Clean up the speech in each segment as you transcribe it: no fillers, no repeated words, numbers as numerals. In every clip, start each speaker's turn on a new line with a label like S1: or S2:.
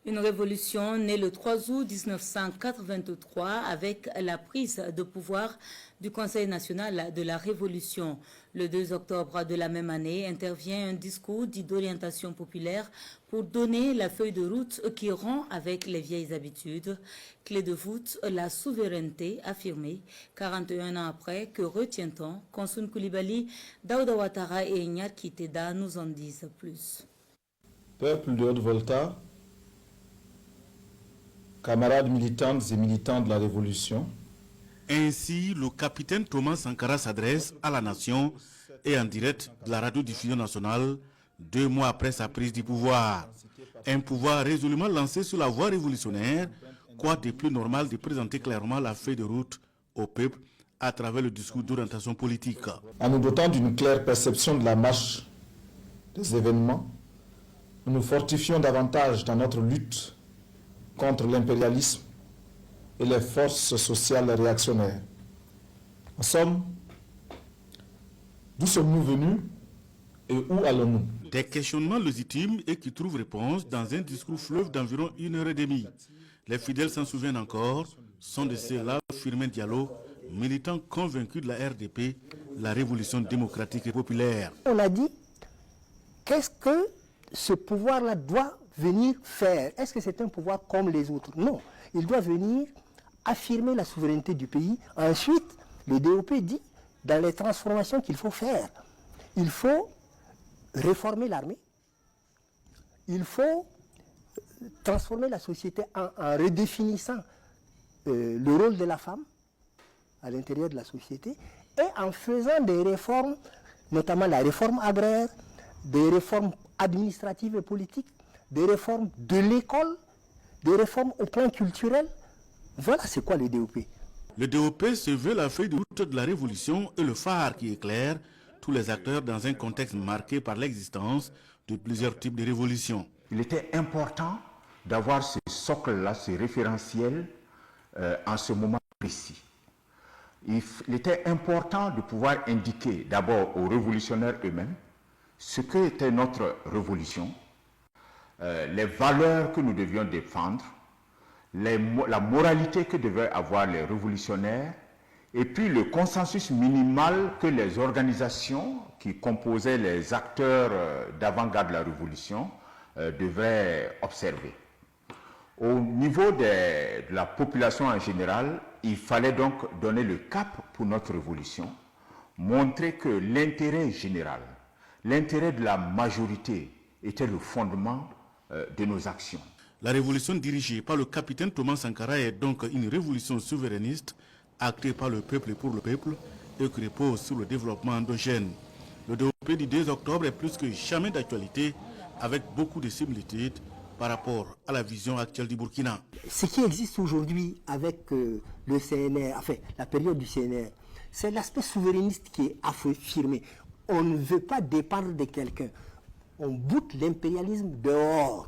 S1: Une révolution née le 3 août 1983 avec la prise de pouvoir du Conseil national de la Révolution. Le 2 octobre de la même année intervient un discours dit d'orientation populaire pour donner la feuille de route qui rompt avec les vieilles habitudes. Clé de voûte, la souveraineté affirmée. 41 ans après, que retient-on? Konsun Koulibaly, Daouda Ouattara et Nyarki Teda nous en disent plus.
S2: Peuple de Haute-Volta, camarades militantes et militants de la Révolution.
S3: Ainsi, le capitaine Thomas Sankara s'adresse à la nation et en direct de la radiodiffusion nationale 2 mois après sa prise du pouvoir. Un pouvoir résolument lancé sur la voie révolutionnaire, quoi de plus normal de présenter clairement la feuille de route au peuple à travers le discours d'orientation politique.
S2: En nous dotant d'une claire perception de la marche des événements, nous nous fortifions davantage dans notre lutte contre l'impérialisme et les forces sociales réactionnaires. En somme, d'où sommes-nous venus et où allons-nous?
S3: Des questionnements légitimes et qui trouvent réponse dans un discours fleuve d'environ 1h30. Les fidèles s'en souviennent encore, sont de ceux-là Firmin Diallo, militant convaincu de la RDP, la révolution démocratique et populaire.
S4: On a dit, qu'est-ce que ce pouvoir-là doit venir faire? Est-ce que c'est un pouvoir comme les autres? Non, il doit venir affirmer la souveraineté du pays. Ensuite, le DOP dit, dans les transformations qu'il faut faire, il faut réformer l'armée, il faut transformer la société en redéfinissant le rôle de la femme à l'intérieur de la société et en faisant des réformes, notamment la réforme agraire, des réformes administratives et politiques, des réformes de l'école, des réformes au plan culturel. Voilà c'est quoi le DOP.
S3: Le DOP se veut la feuille de route de la révolution et le phare qui éclaire tous les acteurs dans un contexte marqué par l'existence de plusieurs types de révolutions.
S5: Il était important d'avoir ce socle-là, ce référentiel en ce moment précis. Il était important de pouvoir indiquer d'abord aux révolutionnaires eux-mêmes ce qu'était notre révolution, les valeurs que nous devions défendre, la moralité que devaient avoir les révolutionnaires, et puis le consensus minimal que les organisations qui composaient les acteurs d'avant-garde de la révolution devaient observer. Au niveau de la population en général, il fallait donc donner le cap pour notre révolution, montrer que l'intérêt général, l'intérêt de la majorité était le fondement de nos actions.
S3: La révolution dirigée par le capitaine Thomas Sankara est donc une révolution souverainiste actée par le peuple et pour le peuple et qui repose sur le développement endogène. Le DOP du 2 octobre est plus que jamais d'actualité avec beaucoup de similitudes par rapport à la vision actuelle du Burkina.
S4: Ce qui existe aujourd'hui avec le CNR, enfin la période du CNR, c'est l'aspect souverainiste qui est affirmé. On ne veut pas dépendre de quelqu'un. On boute l'impérialisme dehors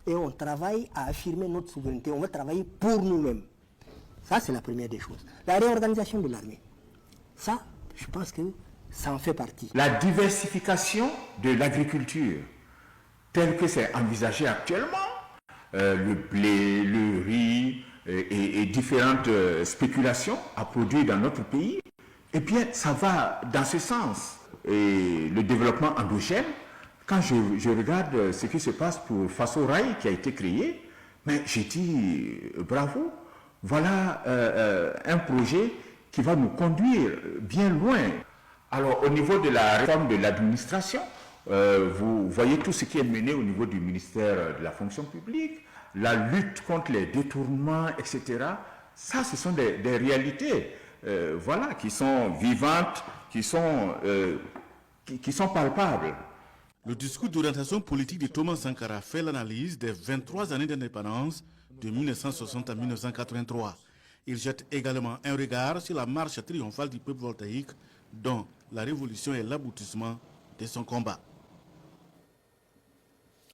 S4: et on travaille à affirmer notre souveraineté. On va travailler pour nous-mêmes. Ça, c'est la première des choses. La réorganisation de l'armée. Ça, je pense que ça en fait partie.
S5: La diversification de l'agriculture, telle que c'est envisagé actuellement, le blé, le riz et différentes spéculations à produire dans notre pays, eh bien, ça va dans ce sens. Et le développement endogène, quand je regarde ce qui se passe pour Faso Rail qui a été créé, mais j'ai dit bravo, voilà un projet qui va nous conduire bien loin. Alors au niveau de la réforme de l'administration, vous voyez tout ce qui est mené au niveau du ministère de la fonction publique, la lutte contre les détournements, etc. Ça, ce sont des réalités voilà, qui sont vivantes, qui sont palpables.
S3: Le discours d'orientation politique de Thomas Sankara fait l'analyse des 23 années d'indépendance de 1960 à 1983. Il jette également un regard sur la marche triomphale du peuple voltaïque dont la révolution est l'aboutissement de son combat.